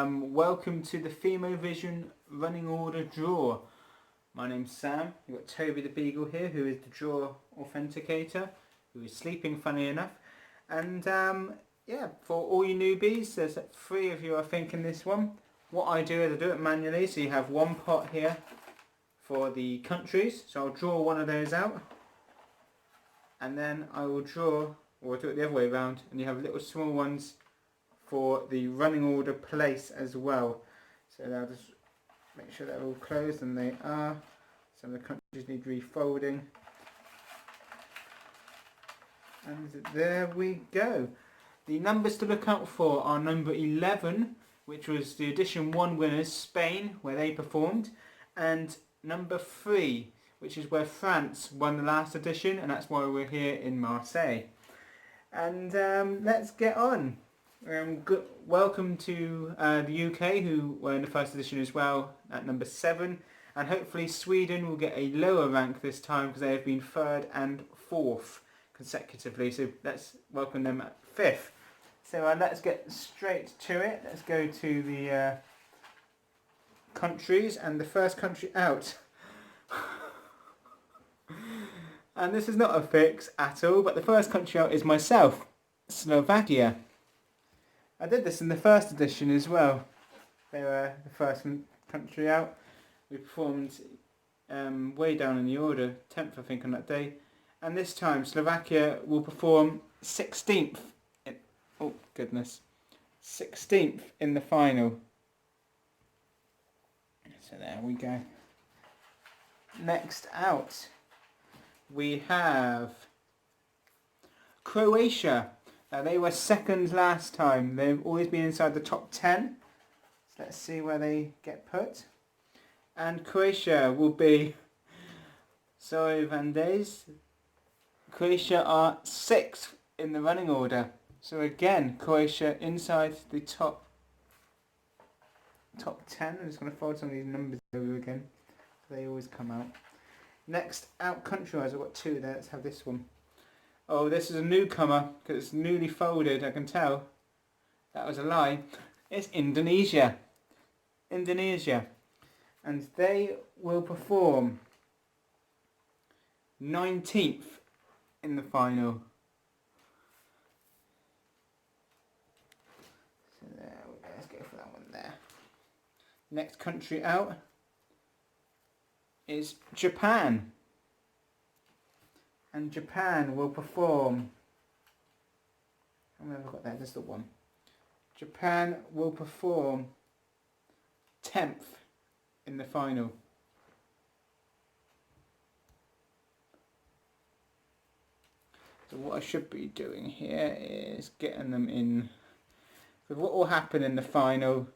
Welcome to the Themeovision running order draw. My name's Sam. You've got Toby the Beagle here, who is the draw authenticator, who is sleeping, funny enough. And yeah, for all you newbies, there's 3 of you I think in this one. What I do is I do it manually, so you have one pot here for the countries. So I'll draw one of those out, and then I will draw, or I'll do it the other way around, and you have little small ones for the running order place as well. So I'll just make sure they're all closed, and they are. Some of the countries need refolding. And there we go. The numbers to look out for are number 11, which was the edition 1 winners, Spain, where they performed, and number 3, which is where France won the last edition, and that's why we're here in Marseille. And let's get on. Welcome to the UK, who were in the first edition as well, at number 7, and hopefully Sweden will get a lower rank this time because they have been 3rd and 4th consecutively, so let's welcome them at 5th. So let's get straight to it. Let's go to the countries, and the first country out, and this is not a fix at all, but the first country out is myself, Slovakia. I did this in the first edition as well. They were the first country out. We performed way down in the order, 10th I think on that day. And this time Slovakia will perform 16th. 16th in the final. So there we go. Next out we have Croatia. They were 2nd last time. They've always been inside the top 10. So let's see where they get put. And Croatia will be... Sorry, Vandes. Croatia are 6th in the running order. So again, Croatia inside the top 10. I'm just going to fold some of these numbers over again. They always come out. Next out country-wise, I've got 2 there. Let's have this one. Oh, this is a newcomer because it's newly folded, I can tell. That was a lie. It's Indonesia. Indonesia. And they will perform 19th in the final. So there we go. Let's go for that one there. Next country out is Japan. And Japan will perform... How many have I got there? Just the one. Japan will perform 10th in the final. So what I should be doing here is getting them in. So what will happen in the final,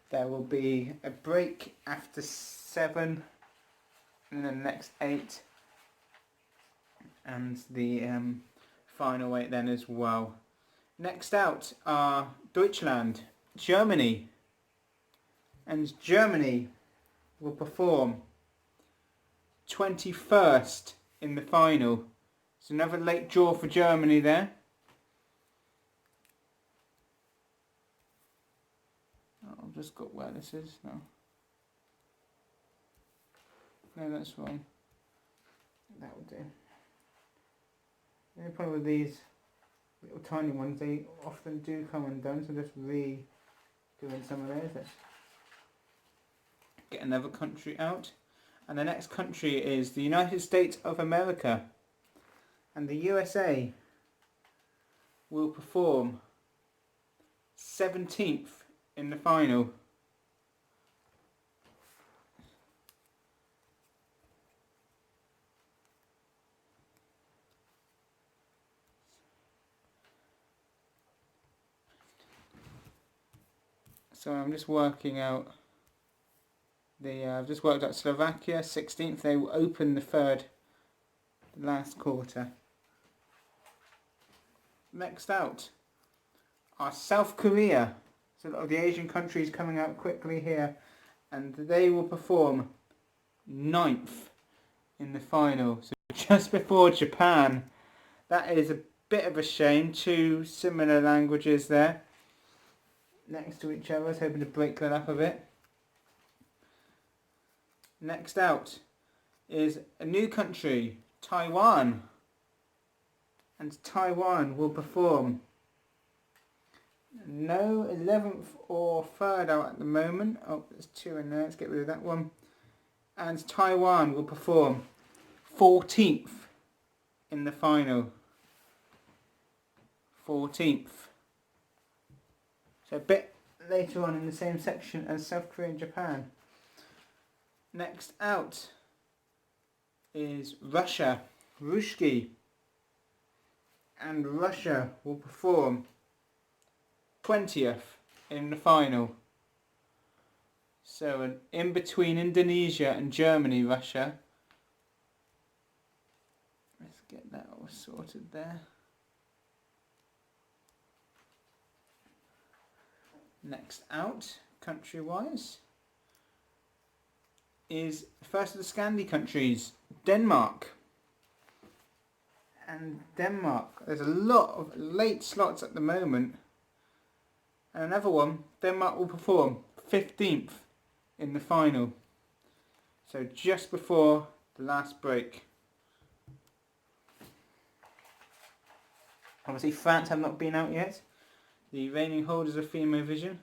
there will be a break after 7 and then the next 8. And the final 8 then as well. Next out are Deutschland, Germany. And Germany will perform 21st in the final. So another late draw for Germany there. Oh, I've just got where this is now. No, that's wrong. That will do. The only problem with these little tiny ones, they often do come undone, so just doing some of those. Let's get another country out. And the next country is the United States of America. And the USA will perform 17th in the final. So I'm just working out I've just worked out Slovakia, 16th. They will open the last quarter. Next out are South Korea. So a lot of the Asian countries coming out quickly here, and they will perform 9th in the final. So just before Japan. That is a bit of a shame. 2 similar languages there. next to each other. I was hoping to break that up a bit. Next out is a new country, Taiwan. And Taiwan will perform. No 11th or 3rd out at the moment. Oh, there's 2 in there. Let's get rid of that one. And Taiwan will perform 14th in the final. 14th. So a bit later on in the same section as South Korea and Japan. Next out is Russia. Ruski. And Russia will perform 20th in the final. So in between Indonesia and Germany, Russia. Let's get that all sorted there. Next out, country-wise, is first of the Scandi countries, Denmark. And Denmark, there's a lot of late slots at the moment. And another one, Denmark will perform 15th in the final. So just before the last break. Obviously France have not been out yet. The reigning holders of Themeovision.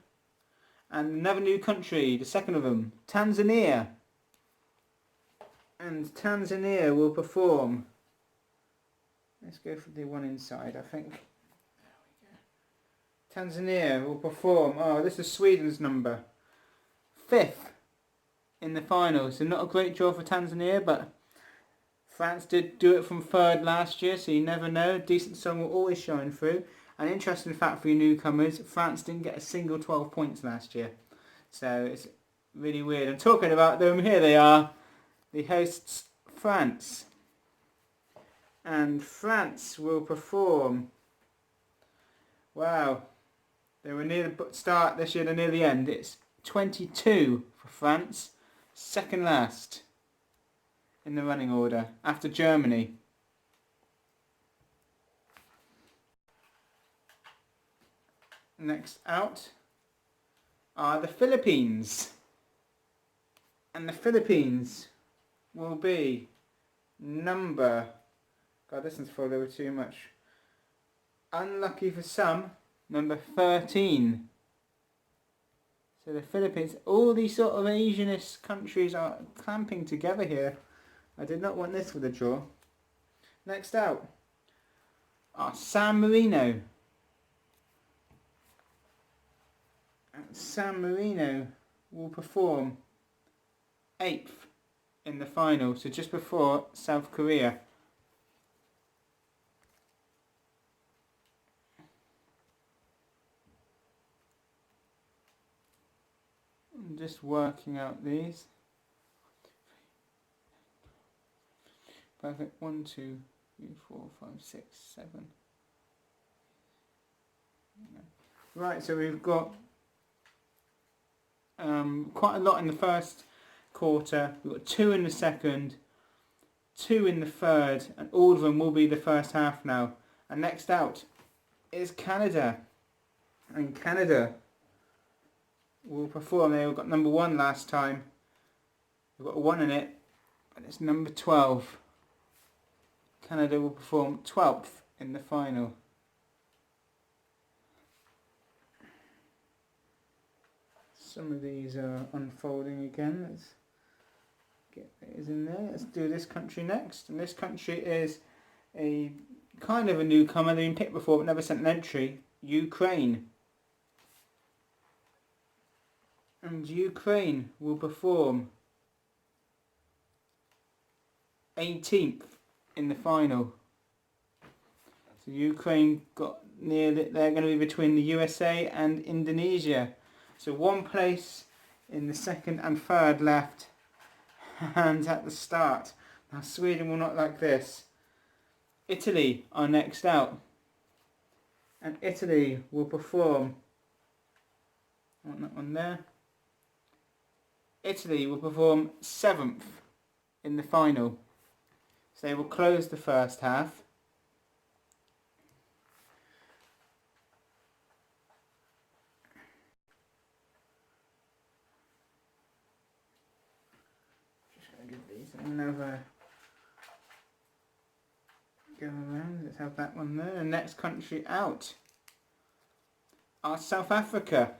And another new country, the second of them, Tanzania. And Tanzania will perform. Let's go for the one inside, I think. There we go. Tanzania will perform, oh, this is Sweden's number. 5th in the final. So not a great draw for Tanzania, but France did do it from 3rd last year, so you never know. Decent song will always shine through. An interesting fact for you newcomers, France didn't get a single 12 points last year. So it's really weird. I'm talking about them, here they are. The hosts, France. And France will perform. Wow. They were near the start this year, they're near the end. It's 22 for France. Second last in the running order after Germany. Next out are the Philippines. And the Philippines will be number... God, this one's folded over too much. Unlucky for some, number 13. So the Philippines, all these sort of Asianist countries are clamping together here. I did not want this for the draw. Next out are San Marino. And San Marino will perform 8th in the final, so just before South Korea. I'm just working out these. Perfect. 1, 2, 3, 4, 5, 6, 7. Right, so we've got quite a lot in the first quarter. We've got 2 in the second, 2 in the third, and all of them will be the first half now. And next out is Canada. And Canada will perform. They got number 1 last time. We've got a 1 in it, and it's number 12. Canada will perform 12th in the final. Some of these are unfolding again. Let's get these in there. Let's do this country next. And this country is a kind of a newcomer. They've been picked before but never sent an entry. Ukraine. And Ukraine will perform 18th in the final. So Ukraine got near it. They're going to be between the USA and Indonesia. So 1 place in the second and third left. And at the start. Now Sweden will not like this. Italy are next out. And Italy will perform. I want that one there. Italy will perform 7th in the final. So they will close the first half. another go around. Let's have that one there. The next country out are South Africa.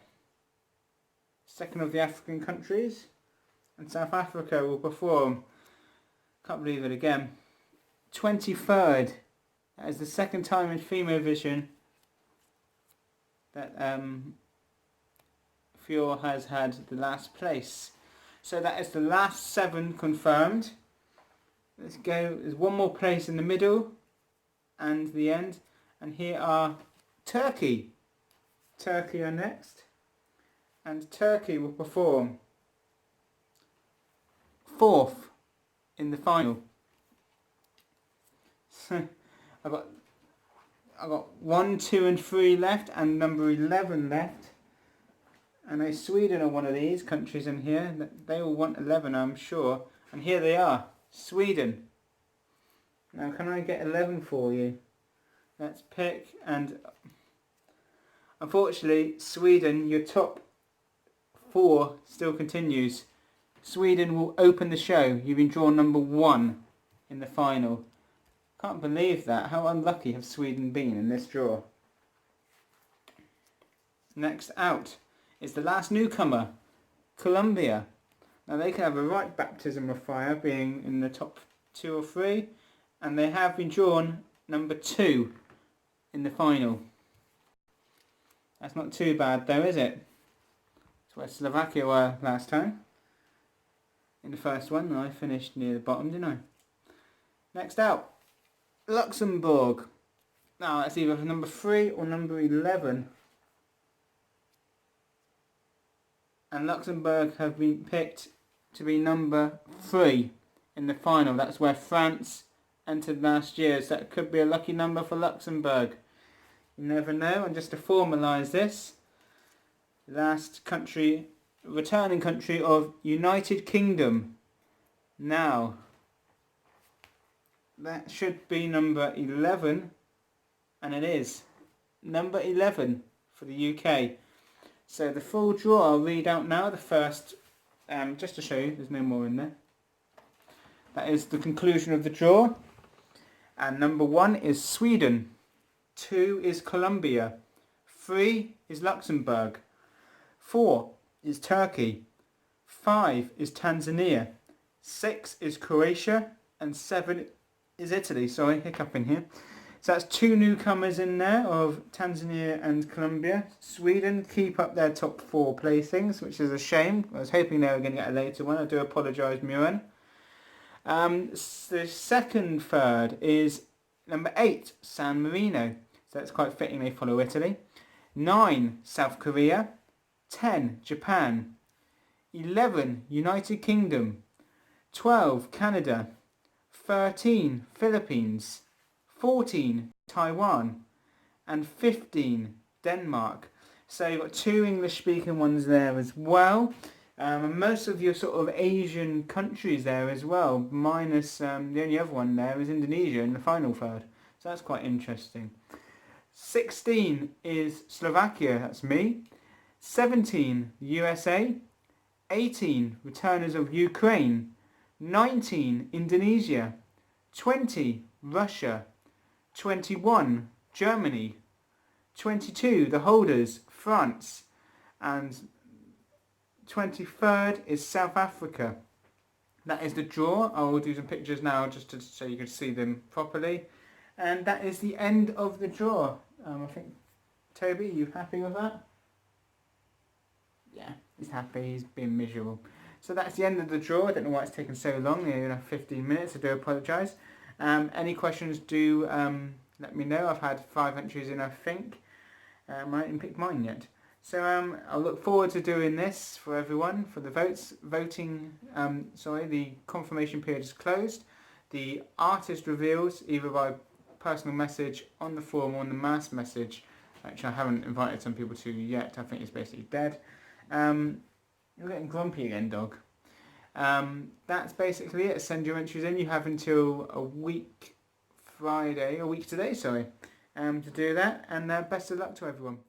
Second of the African countries. And South Africa will perform, can't believe it again, 23rd. That is the second time in Themeovision that Fjord has had the last place. So that is the last 7 confirmed. Let's go, there's one more place in the middle and the end. And here are Turkey. Turkey are next. And Turkey will perform 4th in the final. So I've got 1, 2 and 3 left and number 11 left. And now Sweden are one of these countries in here. They all want 11, I'm sure. And here they are, Sweden. Now can I get 11 for you? Let's pick, and unfortunately Sweden, your top 4 still continues. Sweden will open the show. You've been drawn number 1 in the final. Can't believe that. How unlucky have Sweden been in this draw? Next out is the last newcomer, Colombia. Now they can have a right baptism of fire, being in the top 2 or 3, and they have been drawn number 2 in the final. That's not too bad though, is it? That's where Slovakia were last time. In the first one, I finished near the bottom, didn't I? Next out, Luxembourg. Now that's either number 3 or number 11. And Luxembourg have been picked to be number 3 in the final. That's where France entered last year, so that could be a lucky number for Luxembourg. You never know. And just to formalise this, last country, returning country of United Kingdom. Now, that should be number 11, and it is number 11 for the UK. So the full draw I'll read out now. The first, just to show you, there's no more in there. That is the conclusion of the draw. And number 1 is Sweden. 2 is Colombia. 3 is Luxembourg. 4 is Turkey. 5 is Tanzania. 6 is Croatia. And 7 is Italy. Sorry, hiccup in here. So that's 2 newcomers in there of Tanzania and Colombia. Sweden keep up their top 4 placings, which is a shame. I was hoping they were going to get a later one. I do apologise, Muren. The second third is number 8, San Marino. So that's quite fitting they follow Italy. 9, South Korea. 10, Japan. 11, United Kingdom. 12, Canada. 13, Philippines. 14, Taiwan, and 15, Denmark. So you've got 2 English-speaking ones there as well. And most of your sort of Asian countries there as well, minus the only other one there is Indonesia in the final third. So that's quite interesting. 16 is Slovakia, that's me. 17, USA. 18, returners of Ukraine. 19, Indonesia. 20, Russia. 21, Germany. 22, the holders, France. And 23rd is South Africa. That is the draw. I will do some pictures now just so you can see them properly. And that is the end of the draw. I think, Toby, are you happy with that? Yeah, he's happy. He's been miserable. So that's the end of the draw. I don't know why it's taken so long. Nearly 15 minutes. I do apologise. Any questions, do let me know. I've had 5 entries in, I think. I haven't picked mine yet. So I'll look forward to doing this for everyone, for the votes. The confirmation period is closed. The artist reveals, either by personal message on the forum or on the mass message, which I haven't invited some people to yet. I think it's basically dead. You're getting grumpy again, dog. That's basically it. Send your entries in. You have until a week today, to do that. And best of luck to everyone.